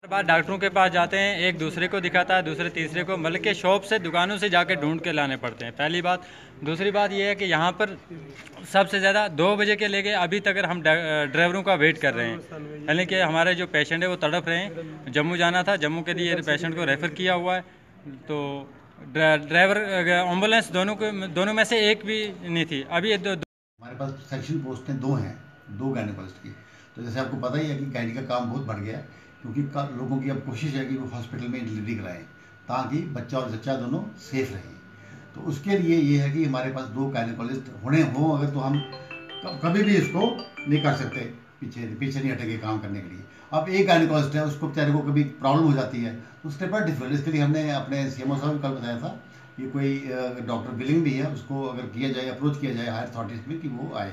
बाद डॉक्टरों के पास जाते हैं, एक दूसरे को दिखाता है, दूसरे तीसरे को, मतलब के शॉप से दुकानों से जाके ढूंढ के लाने पड़ते हैं, पहली बात। दूसरी बात ये है कि यहाँ पर सबसे ज़्यादा 2 बजे के लेके अभी तक हम ड्राइवरों का वेट कर रहे हैं, यानी कि हमारे जो पेशेंट है वो तड़प रहे हैं। जम्मू जाना था, जम्मू के लिए पेशेंट को रेफ़र किया हुआ है, तो ड्राइवर एम्बुलेंस दोनों में से एक भी नहीं थी अभी। हमारे पास सेक्शन पोस्टें 2 हैं, 2 गायनेकोलॉजिस्ट की। तो जैसे आपको पता ही है कि गायनी का काम बहुत बढ़ गया है, क्योंकि लोगों की अब कोशिश है कि वो हॉस्पिटल में डिलीवरी कराएं ताकि बच्चा और जच्चा दोनों सेफ रहें। तो उसके लिए ये है कि हमारे पास 2 गायनेकोलॉजिस्ट हों अगर, तो हम कभी भी इसको नहीं कर सकते, पीछे नहीं हटेंगे काम करने के लिए। अब एक गायनेकोलॉजिस्ट है, उसको बेचारे को कभी प्रॉब्लम हो जाती है तो उसके पर डिफरेंट, इसके लिए हमने अपने सीएमओ साहब को कल बताया था कि कोई डॉक्टर बिलिंग भी है, उसको अगर किया जाए, अप्रोच किया जाए हायर अथॉरिटीज में कि वो आए।